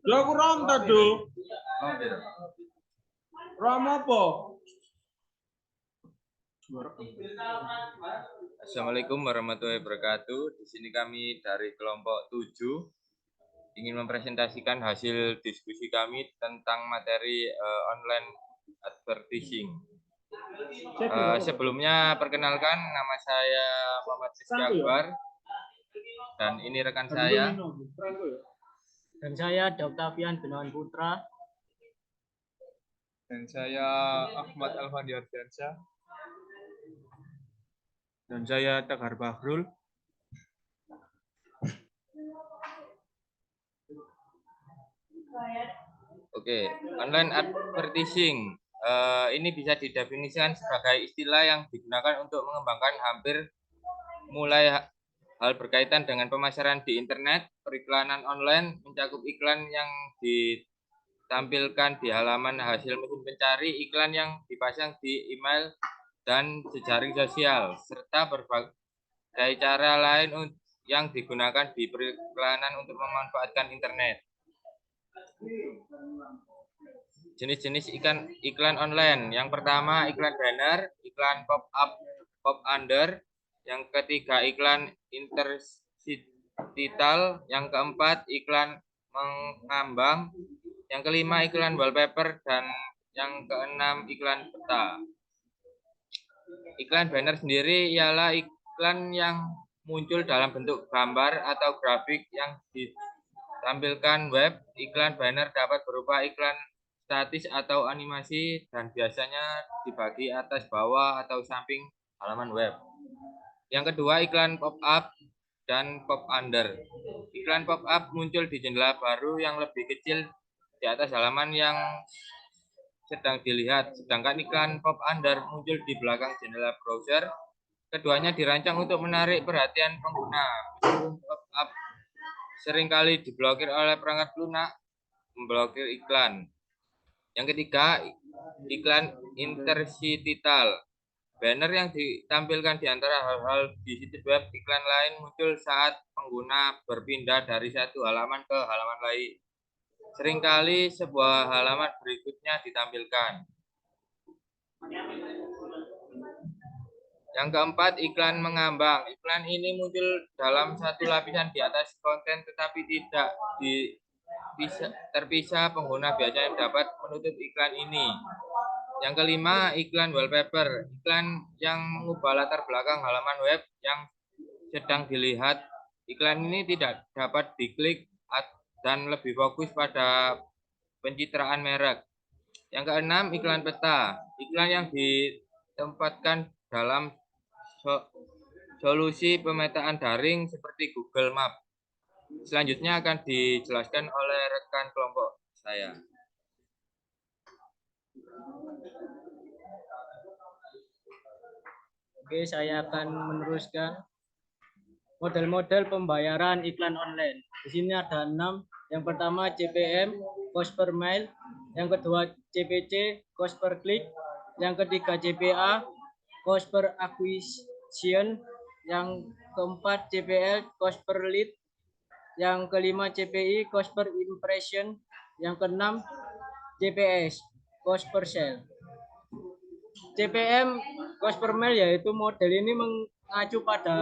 Lah aku rom ta, Do. Rom apa? Assalamualaikum warahmatullahi wabarakatuh. Di sini kami dari kelompok 7 ingin mempresentasikan hasil diskusi kami tentang materi online advertising. Sebelumnya perkenalkan, nama saya Muhammad Rizky Akbar dan ini rekan saya. Dan saya Doktavian Gunawan Putra. Dan saya Ahmad Alfandi Ardiansyah. Dan saya Tegar Bahrul. Oke, online advertising ini bisa didefinisikan sebagai istilah yang digunakan untuk mengembangkan hampir mulai hal berkaitan dengan pemasaran di internet. Periklanan online mencakup iklan yang ditampilkan di halaman hasil mesin pencari, iklan yang dipasang di email dan jejaring sosial, serta berbagai cara lain yang digunakan di periklanan untuk memanfaatkan internet. Jenis-jenis iklan online. Yang pertama, iklan banner, iklan pop-up, pop-under. Yang ketiga, iklan interstitial. Yang keempat, iklan mengambang. Yang kelima, iklan wallpaper. Dan yang keenam, iklan peta. Iklan banner sendiri ialah iklan yang muncul dalam bentuk gambar atau grafik yang ditampilkan web. Iklan banner dapat berupa iklan statis atau animasi dan biasanya dibagi atas, bawah, atau samping halaman web. Yang kedua, iklan pop-up dan pop-under. Iklan pop-up muncul di jendela baru yang lebih kecil di atas halaman yang sedang dilihat, sedangkan iklan pop-under muncul di belakang jendela browser. Keduanya dirancang untuk menarik perhatian pengguna. Pop-up seringkali diblokir oleh perangkat lunak memblokir iklan. Yang ketiga, iklan interstitial. Banner yang ditampilkan di antara hal-hal di situs web iklan lain muncul saat pengguna berpindah dari satu halaman ke halaman lain. Seringkali sebuah halaman berikutnya ditampilkan. Yang keempat, iklan mengambang. Iklan ini muncul dalam satu lapisan di atas konten tetapi tidak terpisah. Pengguna biasanya dapat menutup iklan ini. Yang kelima, iklan wallpaper. Iklan yang mengubah latar belakang halaman web yang sedang dilihat. Iklan ini tidak dapat diklik dan lebih fokus pada pencitraan merek. Yang keenam, iklan peta. Iklan yang ditempatkan dalam solusi pemetaan daring seperti Google Map. Selanjutnya akan dijelaskan oleh rekan kelompok saya. Oke, saya akan meneruskan model-model pembayaran iklan online. Di sini ada 6. Yang pertama CPM, cost per mile. Yang kedua CPC, cost per click. Yang ketiga CPA, cost per acquisition. Yang keempat CPL, cost per lead. Yang kelima CPI, cost per impression. Yang keenam CPS, cost per sale. CPM, cost per mile, yaitu model ini mengacu pada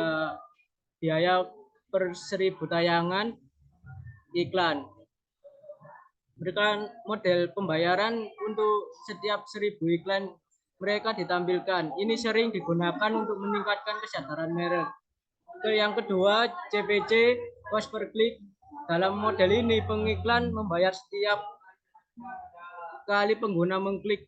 biaya per 1000 tayangan iklan. Berikan model pembayaran untuk setiap 1000 iklan mereka ditampilkan. Ini sering digunakan untuk meningkatkan kesadaran merek. Yang kedua, CPC, cost per click. Dalam model ini pengiklan membayar setiap kali pengguna mengklik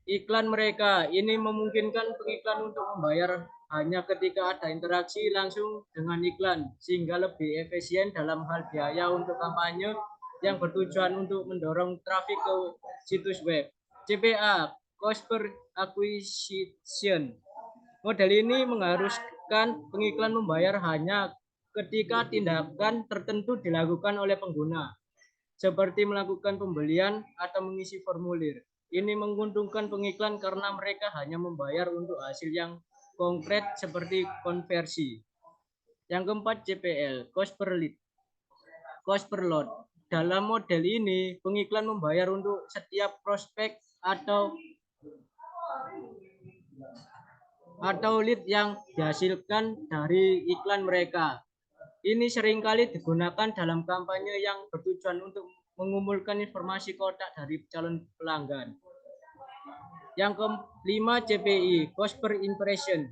iklan mereka. Ini memungkinkan pengiklan untuk membayar hanya ketika ada interaksi langsung dengan iklan, sehingga lebih efisien dalam hal biaya untuk kampanye yang bertujuan untuk mendorong trafik ke situs web. CPA, cost per acquisition. Model ini mengharuskan pengiklan membayar hanya ketika tindakan tertentu dilakukan oleh pengguna, seperti melakukan pembelian atau mengisi formulir. Ini menguntungkan pengiklan karena mereka hanya membayar untuk hasil yang konkret seperti konversi. Yang keempat CPL, cost per lead. cost per load. Dalam model ini, pengiklan membayar untuk setiap prospek atau lead yang dihasilkan dari iklan mereka. Ini seringkali digunakan dalam kampanye yang bertujuan untuk mengumpulkan informasi kotak dari calon pelanggan. Yang kelima, CPI, cost per impression.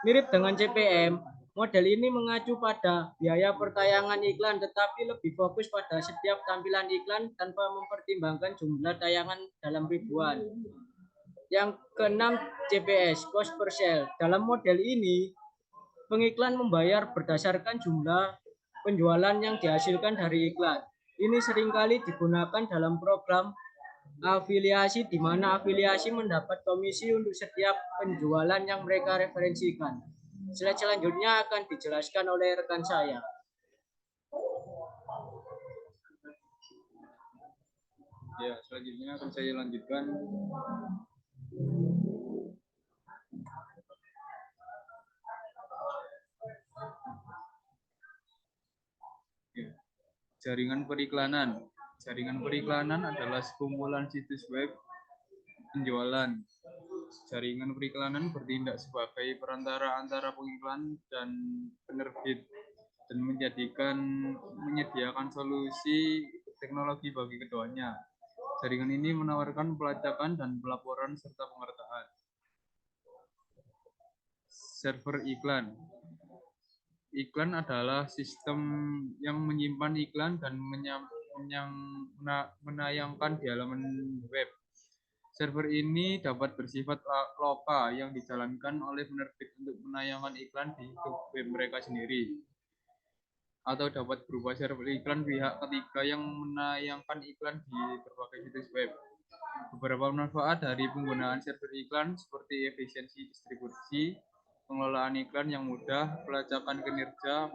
Mirip dengan CPM, model ini mengacu pada biaya pertayangan iklan tetapi lebih fokus pada setiap tampilan iklan tanpa mempertimbangkan jumlah tayangan dalam ribuan. Yang keenam, CPS, cost per sale. Dalam model ini, pengiklan membayar berdasarkan jumlah penjualan yang dihasilkan dari iklan. Ini seringkali digunakan dalam program afiliasi di mana afiliasi mendapat komisi untuk setiap penjualan yang mereka referensikan. Slide selanjutnya akan dijelaskan oleh rekan saya. Ya, selanjutnya akan saya lanjutkan. Ya. Jaringan periklanan. Jaringan periklanan adalah sekumpulan situs web penjualan. Jaringan periklanan bertindak sebagai perantara antara pengiklan dan penerbit dan menyediakan solusi teknologi bagi keduanya. Jaringan ini menawarkan pelacakan dan pelaporan serta pemertaan. Server iklan. Iklan adalah sistem yang menyimpan iklan dan menayangkan di halaman web. Server ini dapat bersifat lokal yang dijalankan oleh penerbit untuk menayangkan iklan di web mereka sendiri. Atau dapat berupa server iklan pihak ketiga yang menayangkan iklan di berbagai situs web. Beberapa manfaat dari penggunaan server iklan seperti efisiensi distribusi, pengelolaan iklan yang mudah, pelacakan kinerja,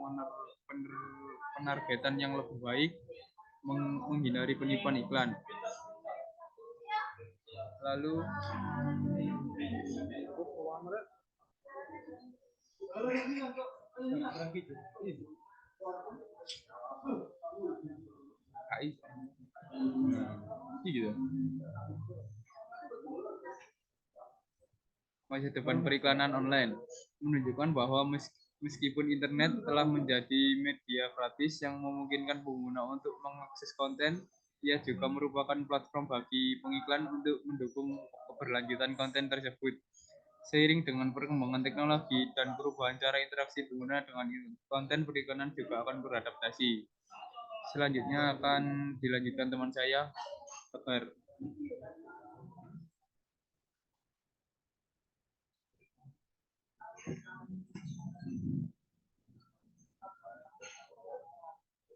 penargetan yang lebih baik, menghindari penipuan iklan. Lalu gitu. Masa depan periklanan online menunjukkan bahwa meskipun internet telah menjadi media gratis yang memungkinkan pengguna untuk mengakses konten, ia juga merupakan platform bagi pengiklan untuk mendukung keberlanjutan konten tersebut. Seiring dengan perkembangan teknologi dan perubahan cara interaksi pengguna dengan konten, periklanan juga akan beradaptasi. Selanjutnya akan dilanjutkan teman saya, Tegar.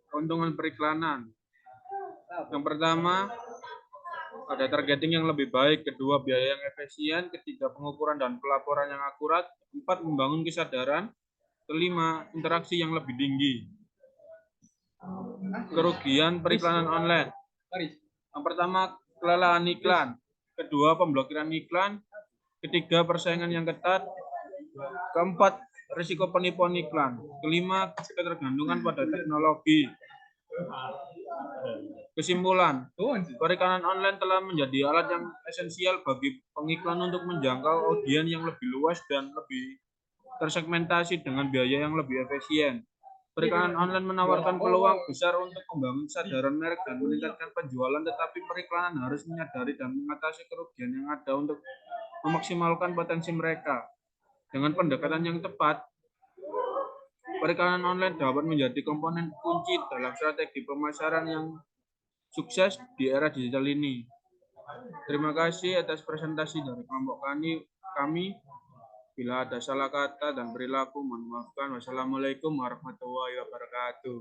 Keuntungan periklanan. Yang pertama, ada targeting yang lebih baik, kedua biaya yang efisien, ketiga pengukuran dan pelaporan yang akurat, empat membangun kesadaran, kelima interaksi yang lebih tinggi. Kerugian periklanan online. Yang pertama, kelelahan iklan, kedua pemblokiran iklan, ketiga persaingan yang ketat, keempat risiko penipuan iklan, kelima ketergantungan pada teknologi. Kesimpulan, periklanan online telah menjadi alat yang esensial bagi pengiklan untuk menjangkau audiens yang lebih luas dan lebih tersegmentasi dengan biaya yang lebih efisien. Periklanan online menawarkan peluang besar untuk membangun kesadaran merek dan meningkatkan penjualan, tetapi periklanan harus menyadari dan mengatasi kerugian yang ada untuk memaksimalkan potensi mereka. Dengan pendekatan yang tepat, periklanan online dapat menjadi komponen kunci dalam strategi pemasaran yang sukses di era digital ini. Terima kasih atas presentasi dari kelompok kami. Bila ada salah kata dan perilaku, mohon maafkan. Wassalamualaikum warahmatullahi wabarakatuh.